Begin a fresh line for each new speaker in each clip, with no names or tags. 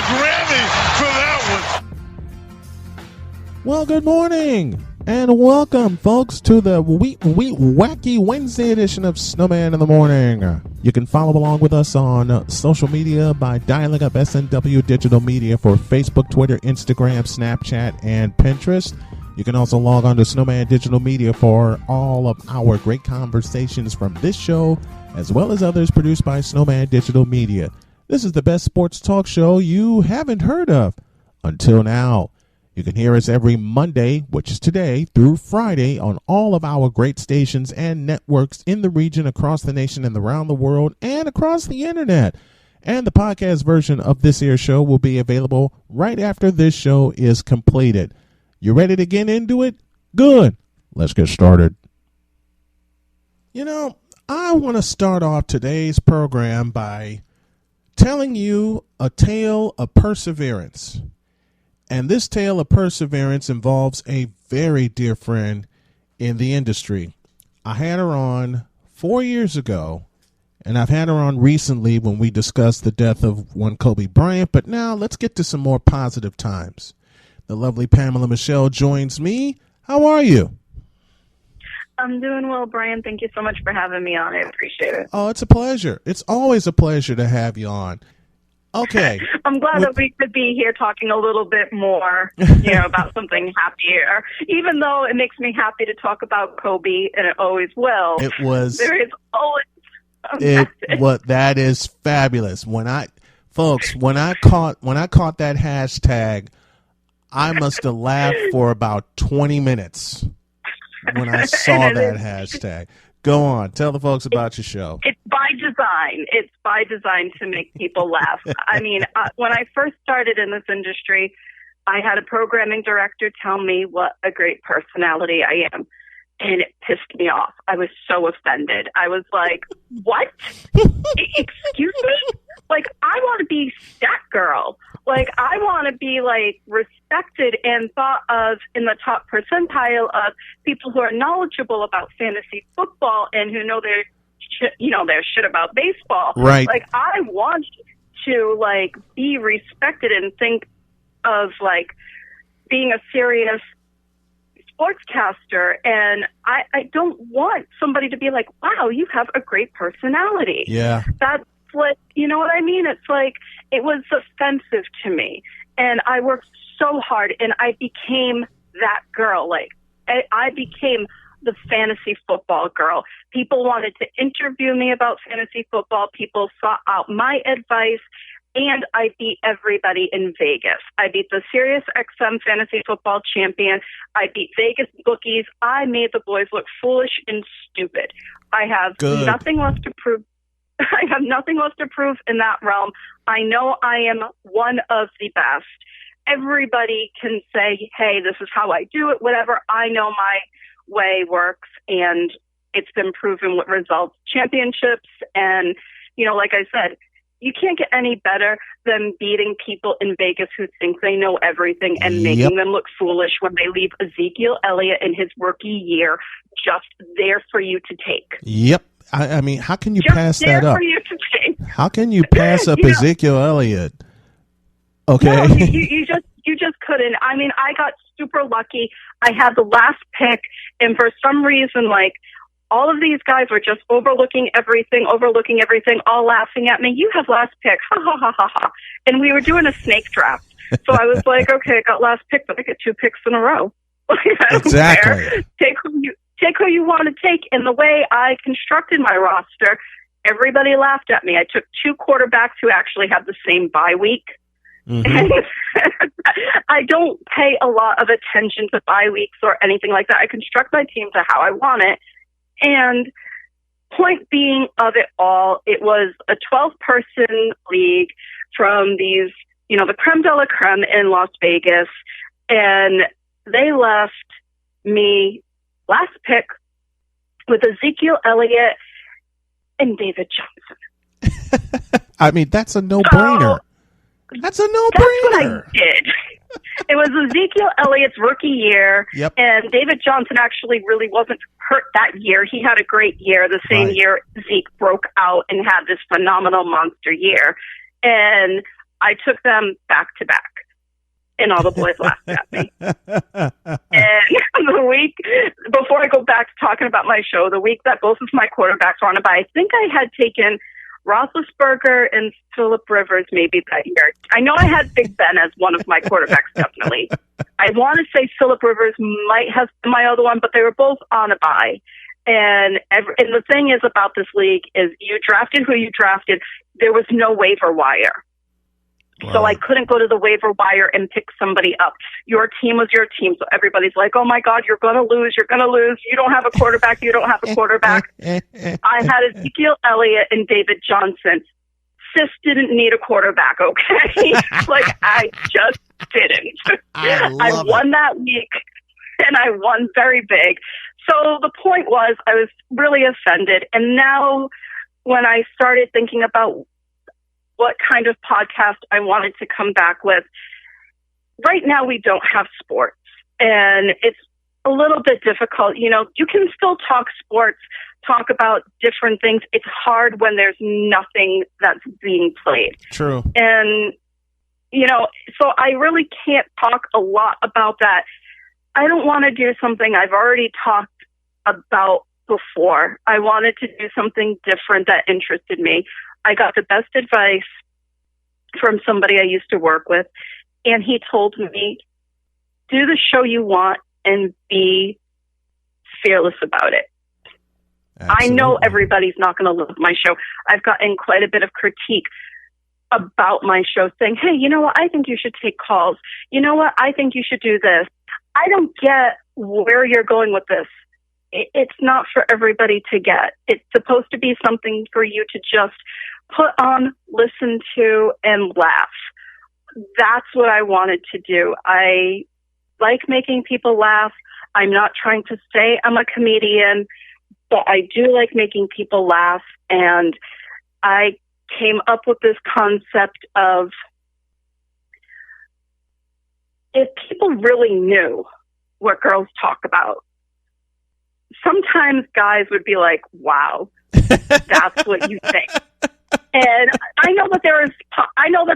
Grammy for that one.
Well, good morning and welcome, folks, to the wacky Wednesday edition of Snowman in the Morning. You can follow along with us on social media by dialing up SNW Digital Media for Facebook, Twitter, Instagram, Snapchat, and Pinterest. You can also log on to Snowman Digital Media for all of our great conversations from this show, as well as others produced by Snowman Digital Media. This is the best sports talk show you haven't heard of until now. You can hear us every Monday, which is today, through Friday on all of our great stations and networks in the region, across the nation and around the world, and across the internet. And the podcast version of this here show will be available right after this show is completed. You ready to get into it? Good. Let's get started. You know, I want to start off today's program by telling you a tale of perseverance. And this tale of perseverance involves a very dear friend in the industry. I had her on 4 years ago, and I've had her on recently when we discussed the death of one Kobe Bryant. But now let's get to some more positive times. The lovely Pamela Michelle joins me. How are you?
I'm doing well, Brian. Thank you so much for having me on. I appreciate it.
Oh, it's a pleasure. It's always a pleasure to have you on. Okay.
I'm glad that we could be here talking a little bit more, about something happier. Even though it makes me happy to talk about Kobe, and it always will.
It was.
There is always.
That is fabulous. When I caught that hashtag, I must have laughed for about 20 minutes when I saw that hashtag. Go on. Tell the folks about your show.
It's by design. It's by design to make people laugh. I mean, when I first started in this industry, I had a programming director tell me what a great personality I am. And it pissed me off. I was so offended. I was like, what? Excuse me? Like, I want to be stat girl. Like, I want to be, like, respected and thought of in the top percentile of people who are knowledgeable about fantasy football and who know their shit about baseball.
Right.
Like, I want to, like, be respected and think of, like, being a serious sportscaster, and I don't want somebody to be like, wow, you have a great personality.
Yeah.
That's what, you know what I mean? It's like, it was offensive to me, and I worked so hard, and I became that girl. Like, I became the fantasy football girl. People wanted to interview me about fantasy football. People sought out my advice. And I beat everybody in Vegas. I beat the Sirius XM fantasy football champion. I beat Vegas bookies. I made the boys look foolish and stupid. I have nothing left to prove. I have nothing left to prove in that realm. I know I am one of the best. Everybody can say, hey, this is how I do it, whatever. I know my way works, and it's been proven with results. Championships, and, like I said, you can't get any better than beating people in Vegas who think they know everything and making them look foolish when they leave Ezekiel Elliott in his rookie year just there for you to take.
Yep. I mean, how can you
just
pass that up?
For you to take.
How can you pass up Ezekiel Elliott? Okay.
No, you just couldn't. I mean, I got super lucky. I had the last pick, and for some reason, like, all of these guys were just overlooking everything, all laughing at me. You have last pick. Ha, ha, ha, ha, ha. And we were doing a snake draft. So I was like, okay, I got last pick, but I get 2 picks in a row.
Exactly.
Take who you want to take. And the way I constructed my roster, everybody laughed at me. I took 2 quarterbacks who actually had the same bye week. Mm-hmm. And I don't pay a lot of attention to bye weeks or anything like that. I construct my team to how I want it. And point being of it all, it was a 12-person league from these, the creme de la creme in Las Vegas. And they left me last pick with Ezekiel Elliott and David Johnson.
I mean, that's a no-brainer. That's a no-brainer.
That's what I did. It was Ezekiel Elliott's rookie year,
yep.
And David Johnson actually really wasn't hurt that year. He had a great year. The same year Zeke broke out and had this phenomenal monster year. And I took them back to back, and all the boys laughed at me. And the week before I go back to talking about my show, the week that both of my quarterbacks were on a bye, I think I had taken Roethlisberger and Phillip Rivers maybe that year. I know I had Big Ben as one of my quarterbacks, definitely. I want to say Phillip Rivers might have been my other one, but they were both on a bye. And the thing is about this league is you drafted who you drafted. There was no waiver wire. Wow. So I couldn't go to the waiver wire and pick somebody up. Your team was your team. So everybody's like, oh, my God, you're going to lose. You're going to lose. You don't have a quarterback. You don't have a quarterback. I had Ezekiel Elliott and David Johnson. Sis didn't need a quarterback, okay? Like, I just didn't. I won that week, and I won very big. So the point was I was really offended. And now when I started thinking about what kind of podcast I wanted to come back with, right now we don't have sports. And it's a little bit difficult. You know, you can still talk sports, talk about different things. It's hard when there's nothing that's being played.
True.
And, you know, so I really can't talk a lot about that. I don't want to do something I've already talked about before. I wanted to do something different that interested me. I got the best advice from somebody I used to work with, and he told me, do the show you want and be fearless about it. Absolutely. I know everybody's not going to love my show. I've gotten quite a bit of critique about my show saying, hey, you know what? I think you should take calls. You know what? I think you should do this. I don't get where you're going with this. It's not for everybody to get. It's supposed to be something for you to just put on, listen to, and laugh. That's what I wanted to do. I like making people laugh. I'm not trying to say I'm a comedian, but I do like making people laugh. And I came up with this concept of if people really knew what girls talk about, sometimes guys would be like, wow, that's what you think. And I know that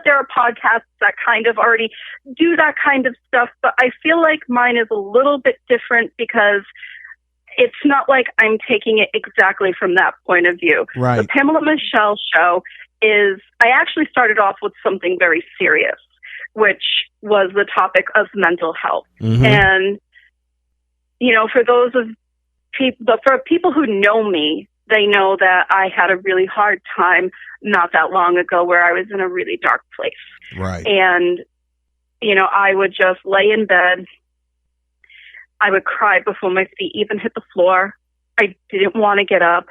there are podcasts that kind of already do that kind of stuff, but I feel like mine is a little bit different because it's not like I'm taking it exactly from that point of view.
Right.
The Pamela Michelle show is, I actually started off with something very serious, which was the topic of mental health. Mm-hmm. And, you know, for people who know me, they know that I had a really hard time not that long ago where I was in a really dark place.
Right.
And, you know, I would just lay in bed. I would cry before my feet even hit the floor. I didn't want to get up.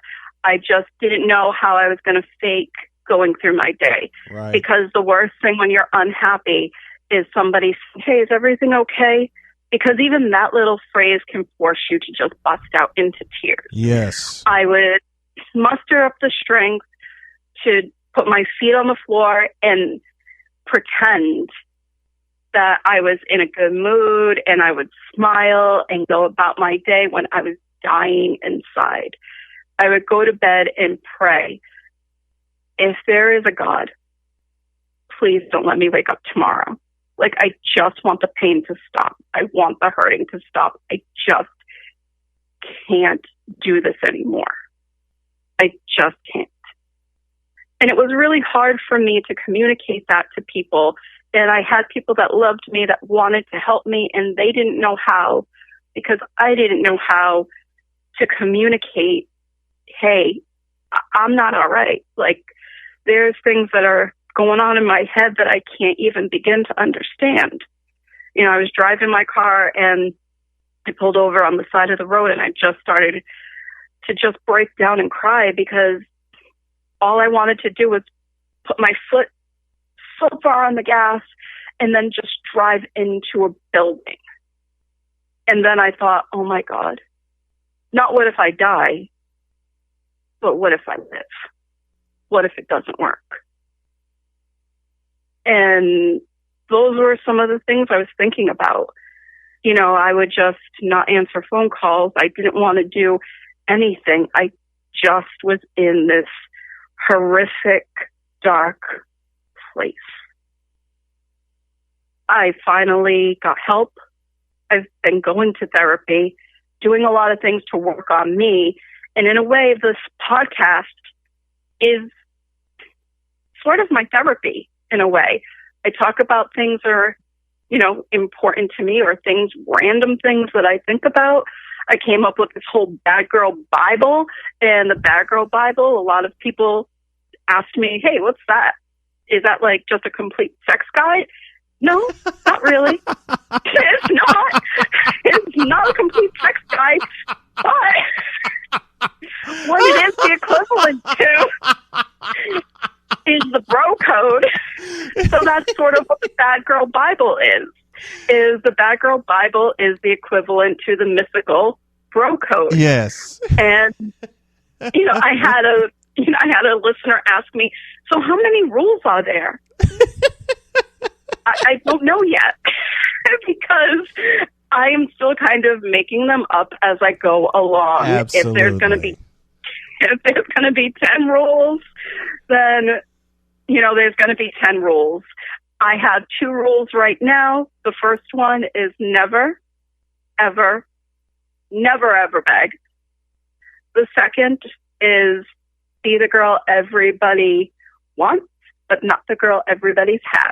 I just didn't know how I was going to fake going through my day.
Right.
Because the worst thing when you're unhappy is somebody saying, hey, is everything okay? Because even that little phrase can force you to just bust out into tears.
Yes.
I would muster up the strength to put my feet on the floor and pretend that I was in a good mood, and I would smile and go about my day when I was dying inside. I would go to bed and pray, if there is a God, please don't let me wake up tomorrow. Like, I just want the pain to stop. I want the hurting to stop. I just can't do this anymore. I just can't. And it was really hard for me to communicate that to people. And I had people that loved me, that wanted to help me, and they didn't know how, because I didn't know how to communicate, hey, I'm not all right. Like, there's things that are going on in my head that I can't even begin to understand. You know, I was driving my car and I pulled over on the side of the road, and I just started to just break down and cry because all I wanted to do was put my foot so far on the gas and then just drive into a building. And then I thought, oh my God, not what if I die, but what if I live? What if it doesn't work? And those were some of the things I was thinking about. You know, I would just not answer phone calls. I didn't want to do anything. I just was in this horrific, dark place. I finally got help. I've been going to therapy, doing a lot of things to work on me. And in a way, this podcast is sort of my therapy in a way. I talk about things that are, important to me, or random things that I think about. I came up with this whole Bad Girl Bible, and the Bad Girl Bible, a lot of people asked me, hey, what's that? Is that like just a complete sex guide? No, not really. It's not. It's not a complete sex guide, but what it is the equivalent to is the bro code. So that's sort of what the Bad Girl Bible is the Bad Girl Bible is the equivalent to the mythical bro code.
Yes.
And, I had a listener ask me, so how many rules are there? I don't know yet because I am still kind of making them up as I go along.
Absolutely.
If there's going to be 10 rules, then, there's going to be 10 rules. I have 2 rules right now. The first one is never, ever, never, ever beg. The second is be the girl everybody wants, but not the girl everybody's had.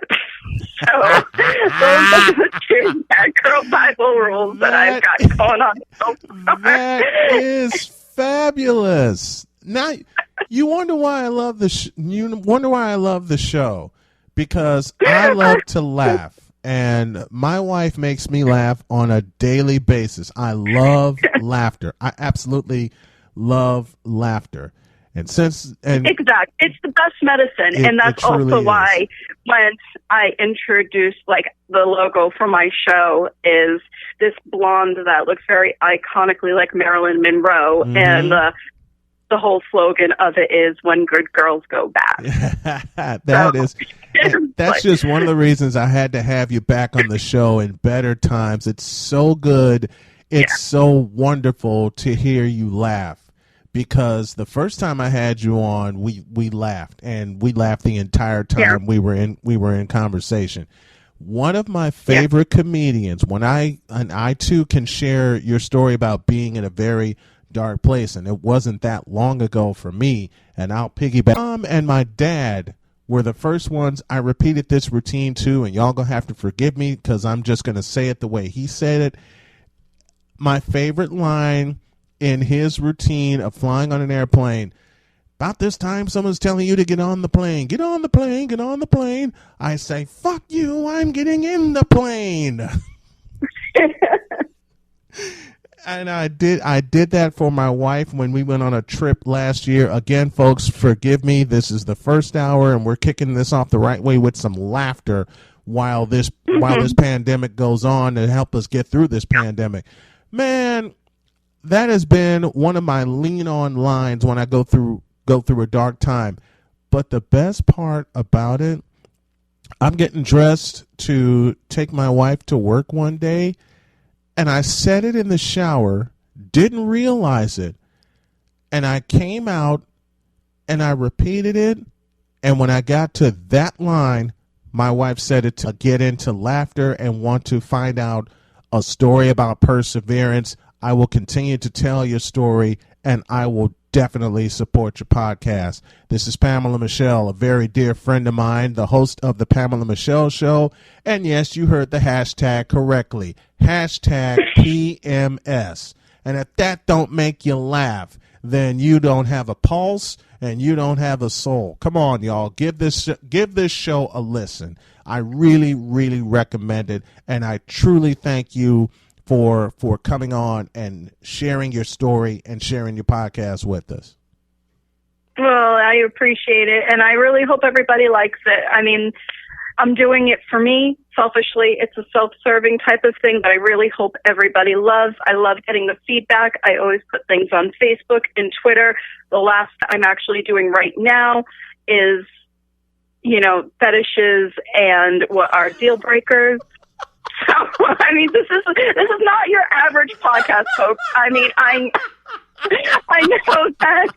So those are the 2 Bad Girl Bible rules that I've got going on so far.
That is fabulous. Now, you wonder why I love the show, because I love to laugh, and my wife makes me laugh on a daily basis. I love laughter. I absolutely love laughter. Exactly. It's the best medicine. And that's also why when I introduced the logo for my show is this blonde that looks very iconically like Marilyn Monroe. Mm-hmm. And the whole slogan of it is when good girls go bad. That's just one of the reasons I had to have you back on the show in better times. It's so good. It's so wonderful to hear you laugh. Because the first time I had you on, we laughed, and we laughed the entire time we were in conversation. One of my favorite comedians, and I too can share your story about being in a very dark place, and it wasn't that long ago for me, and I'll piggyback. Mom and my dad were the first ones I repeated this routine to, and y'all gonna have to forgive me because I'm just gonna say it the way he said it. My favorite line in his routine of flying on an airplane: about this time someone's telling you to get on the plane. Get on the plane, get on the plane. I say, fuck you, I'm getting in the plane. And I did that for my wife when we went on a trip last year. Again, folks, forgive me. This is the first hour, and we're kicking this off the right way with some laughter while this pandemic goes on to help us get through this pandemic. Man, that has been one of my lean on lines when I go through a dark time. But the best part about it, I'm getting dressed to take my wife to work one day, and I said it in the shower, didn't realize it, and I came out and I repeated it, and when I got to that line, my wife said it to get into laughter and want to find out a story about perseverance. I will continue to tell your story, and I will definitely support your podcast. This is Pamela Michelle, a very dear friend of mine, the host of the Pamela Michelle Show. And yes, you heard the hashtag correctly. Hashtag PMS. And if that don't make you laugh, then you don't have a pulse and you don't have a soul. Come on, y'all. Give this show a listen. I really, really recommend it. And I truly thank you for coming on and sharing your story and sharing your podcast with us.
Well, I appreciate it, and I really hope everybody likes it. I mean, I'm doing it for me, selfishly. It's a self-serving type of thing, but I really hope everybody loves. I love getting the feedback. I always put things on Facebook and Twitter. The last I'm actually doing right now is, fetishes and what are deal breakers. So, I mean, this is not your average podcast, folks. I mean, I know that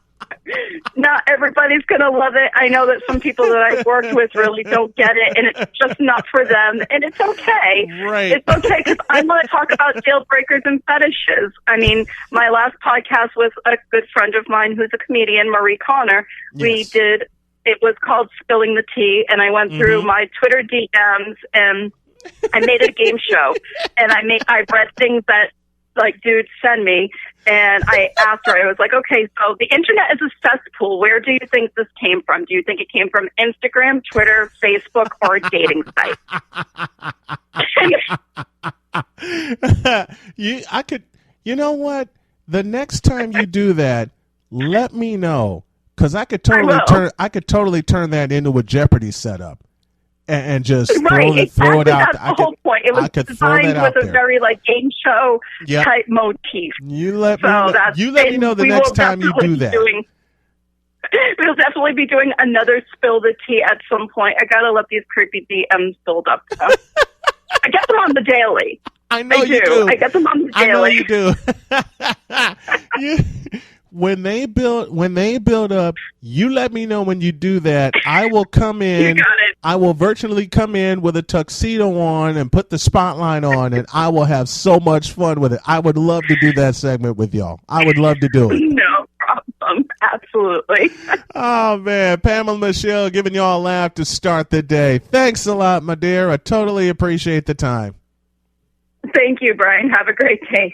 Not everybody's going to love it. I know that some people that I've worked with really don't get it, and it's just not for them. And it's okay.
Right.
It's okay, because I want to talk about deal breakers and fetishes. I mean, my last podcast with a good friend of mine who's a comedian, Marie Connor,
Yes.
it was called Spilling the Tea, and I went through my Twitter DMs, and I made a game show, and I read things that, like, dudes send me, and I asked her, I was like, okay, so the internet is a cesspool. Where do you think this came from? Do you think it came from Instagram, Twitter, Facebook, or a dating site?
You know what? The next time you do that, let me know, because I could totally turn that into a Jeopardy setup. And just throw it out.
That's the whole point. It was designed with a very game show type motif.
You let me know the next time you do that.
We'll definitely be doing another Spill the Tea at some point. I gotta let these creepy DMs build up. I get them on the daily.
I know you do.
I get them on the daily.
I know you do. When they build up, you let me know when you do that. I will come in.
You got it.
I will virtually come in with a tuxedo on and put the spotlight on, and I will have so much fun with it. I would love to do that segment with y'all. I would love to do it.
No problem. Absolutely.
Oh, man. Pamela Michelle giving y'all a laugh to start the day. Thanks a lot, my dear. I totally appreciate the time.
Thank you, Brian. Have a great day.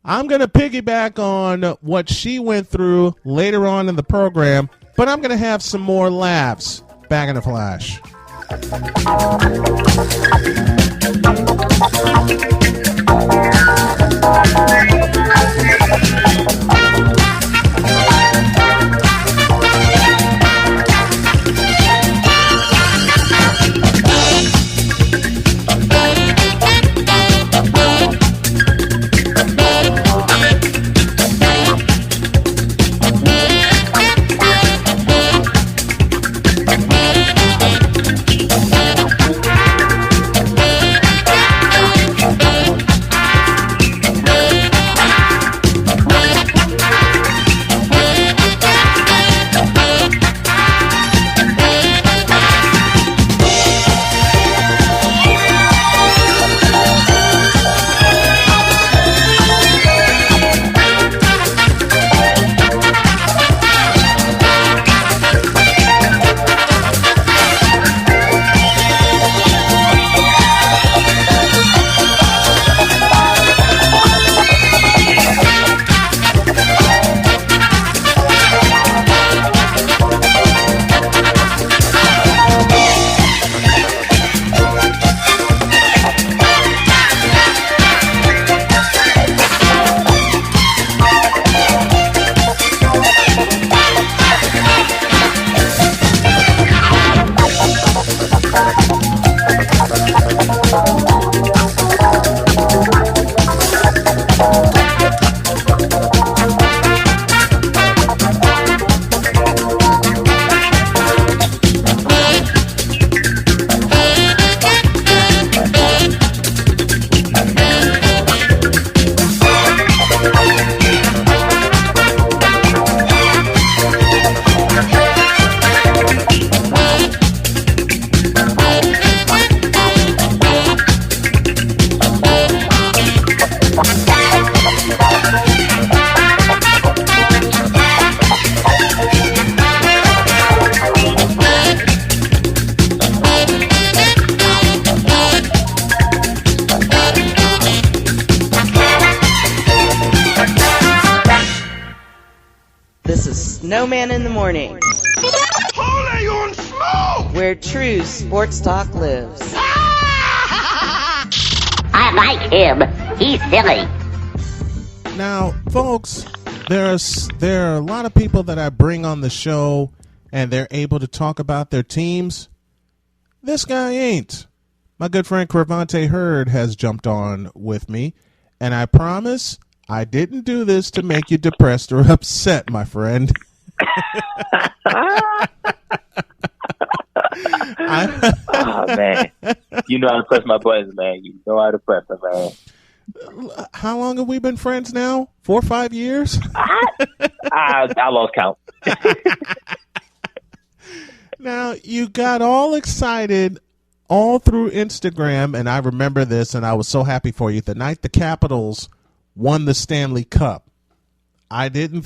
I'm going to piggyback on what she went through later on in the program, but I'm going to have some more laughs. Back in a flash.
Snowman in the Morning,
Holy on smoke!
where true sports talk lives.
I like him. He's silly.
Now, folks, there are a lot of people that I bring on the show, and they're able to talk about their teams. This guy ain't. My good friend Cravante Hurd has jumped on with me, and I promise I didn't do this to make you depressed or upset, my friend.
Oh, man. You know how to press my buttons, man. You know how to press them, man.
How long have we been friends now? 4 or 5 years?
I lost count.
Now, you got all excited all through Instagram, and I remember this, and I was so happy for you. The night the Capitals won the Stanley Cup, I didn't